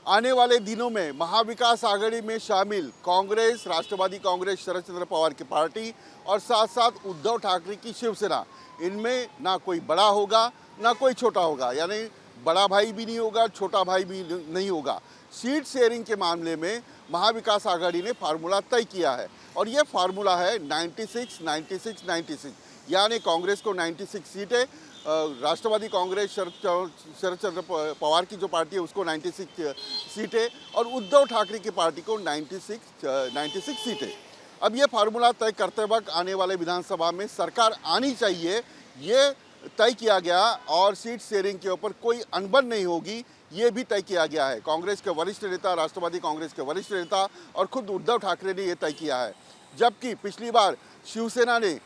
आने वाले दिनों में महाविकास आघाड़ी में शामिल कांग्रेस, राष्ट्रवादी कांग्रेस शरद चंद्र पवार की पार्टी और साथ साथ उद्धव ठाकरे की शिवसेना, इनमें ना कोई बड़ा होगा ना कोई छोटा होगा, यानी बड़ा भाई भी नहीं होगा, छोटा भाई भी नहीं होगा। सीट शेयरिंग के मामले में महाविकास आघाड़ी ने फार्मूला तय किया है और ये फार्मूला है 96, 96, 96, यानी कांग्रेस को 96 सीटें, राष्ट्रवादी कांग्रेस शरद चंद्र पवार की जो पार्टी है उसको 96 सीटें और उद्धव ठाकरे की पार्टी को 96 सीटें। अब ये फार्मूला तय करते वक्त आने वाले विधानसभा में सरकार आनी चाहिए, ये तय किया गया और सीट शेयरिंग के ऊपर कोई अनबन नहीं होगी, ये भी तय किया गया है। कांग्रेस के वरिष्ठ नेता, राष्ट्रवादी कांग्रेस के वरिष्ठ नेता और खुद उद्धव ठाकरे ने ये तय किया है। जबकि पिछली बार शिवसेना ने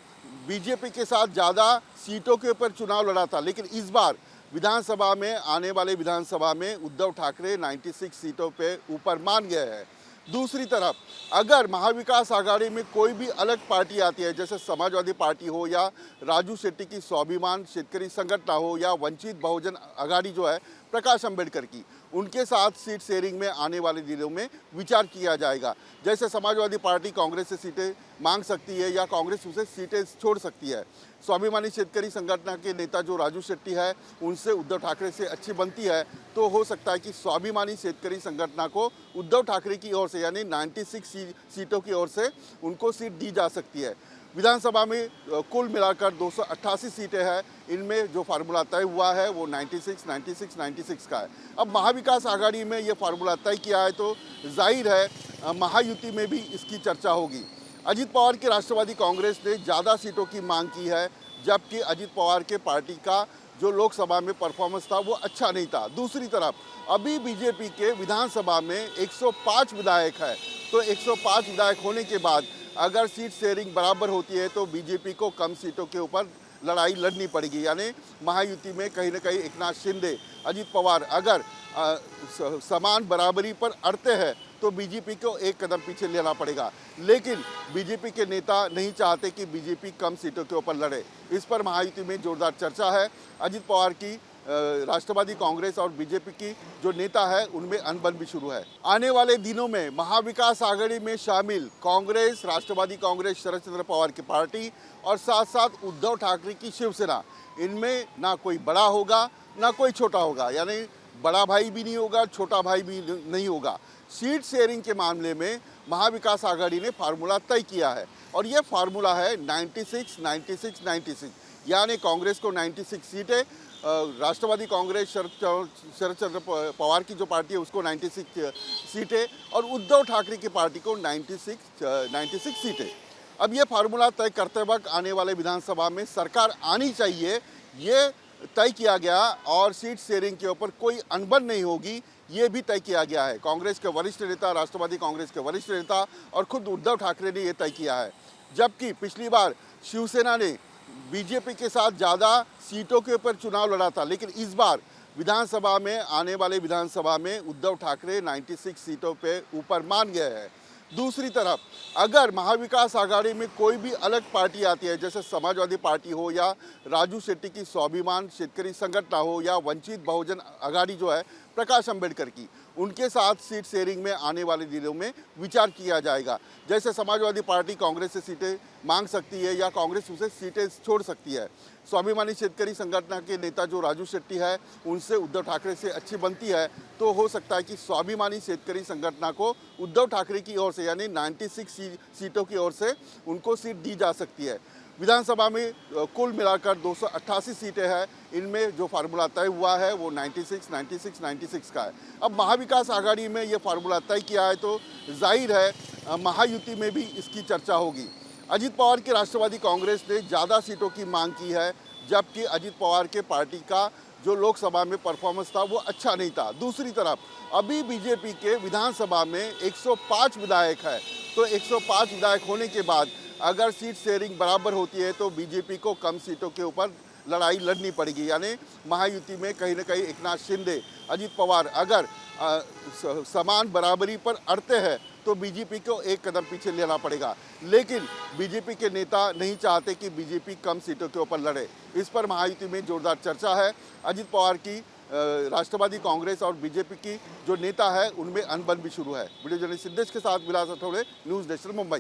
बीजेपी के साथ ज़्यादा सीटों के ऊपर चुनाव लड़ा था, लेकिन इस बार विधानसभा में, आने वाले विधानसभा में उद्धव ठाकरे 96 सीटों पे ऊपर मान गए हैं। दूसरी तरफ अगर महाविकास आघाड़ी में कोई भी अलग पार्टी आती है, जैसे समाजवादी पार्टी हो या राजू शेट्टी की स्वाभिमान शेतकरी संगठन हो या वंचित बहुजन आघाड़ी जो है प्रकाश अंबेडकर की, उनके साथ सीट शेयरिंग में आने वाले दिनों में विचार किया जाएगा। जैसे समाजवादी पार्टी कांग्रेस से सीटें मांग सकती है या कांग्रेस उसे सीटें छोड़ सकती है। स्वाभिमानी शेतकरी संगठन के नेता जो राजू शेट्टी है, उनसे उद्धव ठाकरे से अच्छी बनती है, तो हो सकता है कि स्वाभिमानी शेतकरी संगठन को उद्धव ठाकरे की ओर से यानी 96 सीटों की ओर से उनको सीट दी जा सकती है। विधानसभा में कुल मिलाकर 288 सीटें हैं, इनमें जो फार्मूला तय हुआ है वो 96, 96, 96 का है। अब महाविकास आघाड़ी में ये फार्मूला तय किया है तो जाहिर है महायुति में भी इसकी चर्चा होगी। अजित पवार की राष्ट्रवादी कांग्रेस ने ज़्यादा सीटों की मांग की है, जबकि अजित पवार के पार्टी का जो लोकसभा में परफॉर्मेंस था वो अच्छा नहीं था। दूसरी तरफ अभी बीजेपी के विधानसभा में 105 विधायक है, तो 105 विधायक होने के बाद अगर सीट शेयरिंग बराबर होती है तो बीजेपी को कम सीटों के ऊपर लड़ाई लड़नी पड़ेगी, यानी महायुति में कहीं ना कहीं एकनाथ शिंदे, अजित पवार अगर समान बराबरी पर अड़ते हैं तो बीजेपी को एक कदम पीछे लेना पड़ेगा। लेकिन बीजेपी के नेता नहीं चाहते कि बीजेपी कम सीटों के ऊपर लड़े। इस पर महायुति में जोरदार चर्चा है। अजित पवार की राष्ट्रवादी कांग्रेस और बीजेपी की जो नेता है उनमें अनबन भी शुरू है। आने वाले दिनों में महाविकास आघाड़ी में शामिल कांग्रेस, राष्ट्रवादी कांग्रेस शरद चंद्र पवार की पार्टी और साथ साथ उद्धव ठाकरे की शिवसेना, इनमें ना कोई बड़ा होगा ना कोई छोटा होगा, यानी बड़ा भाई भी नहीं होगा, छोटा भाई भी नहीं होगा। सीट शेयरिंग के मामले में महाविकास आघाड़ी ने फार्मूला तय किया है और ये फार्मूला है 96, 96, 96, यानी कांग्रेस को 96 सीटें, राष्ट्रवादी कांग्रेस शरद चंद्र पवार की जो पार्टी है उसको 96 सीटें और उद्धव ठाकरे की पार्टी को 96 सीटें। अब ये फार्मूला तय करते वक्त आने वाले विधानसभा में सरकार आनी चाहिए, ये तय किया गया और सीट शेयरिंग के ऊपर कोई अनबन नहीं होगी, ये भी तय किया गया है। कांग्रेस के वरिष्ठ नेता, राष्ट्रवादी कांग्रेस के वरिष्ठ नेता और खुद उद्धव ठाकरे ने ये तय किया है। जबकि पिछली बार शिवसेना ने बीजेपी के साथ ज़्यादा सीटों के ऊपर चुनाव लड़ा था, लेकिन इस बार विधानसभा में, आने वाले विधानसभा में उद्धव ठाकरे 96 सीटों पे ऊपर मान गए हैं। दूसरी तरफ अगर महाविकास आघाड़ी में कोई भी अलग पार्टी आती है, जैसे समाजवादी पार्टी हो या राजू शेट्टी की स्वाभिमान शेतकरी संगठन हो या वंचित बहुजन आघाड़ी जो है प्रकाश अंबेडकर की, उनके साथ सीट शेयरिंग में आने वाले दिनों में विचार किया जाएगा। जैसे समाजवादी पार्टी कांग्रेस से सीटें मांग सकती है या कांग्रेस उसे सीटें छोड़ सकती है। स्वाभिमानी शेतकरी संगठन के नेता जो राजू शेट्टी है, उनसे उद्धव ठाकरे से अच्छी बनती है, तो हो सकता है कि स्वाभिमानी शेतकरी संगठन को उद्धव ठाकरे की ओर से यानी 96 सीटों की ओर से उनको सीट दी जा सकती है। विधानसभा में कुल मिलाकर 288 सीटें हैं, इनमें जो फार्मूला तय हुआ है वो 96, 96, 96 का है। अब महाविकास आघाड़ी में ये फार्मूला तय किया है तो जाहिर है महायुति में भी इसकी चर्चा होगी। अजित पवार की राष्ट्रवादी कांग्रेस ने ज़्यादा सीटों की मांग की है, जबकि अजित पवार के पार्टी का जो लोकसभा में परफॉर्मेंस था वो अच्छा नहीं था। दूसरी तरफ अभी बीजेपी के विधानसभा में 105 विधायक है, तो 105 विधायक होने के बाद अगर सीट शेयरिंग बराबर होती है तो बीजेपी को कम सीटों के ऊपर लड़ाई लड़नी पड़ेगी, यानी महायुति में कहीं ना कहीं एकनाथ शिंदे, अजित पवार अगर समान बराबरी पर अड़ते हैं तो बीजेपी को एक कदम पीछे लेना पड़ेगा। लेकिन बीजेपी के नेता नहीं चाहते कि बीजेपी कम सीटों के ऊपर लड़े। इस पर महायुति में जोरदार चर्चा है। अजित पवार की राष्ट्रवादी कांग्रेस और बीजेपी की जो नेता है उनमें अनबन भी शुरू है। वीडियो जर्नलिस्ट सिद्धेश के साथ विलास अठौड़े, न्यूज़ नेशन मुंबई।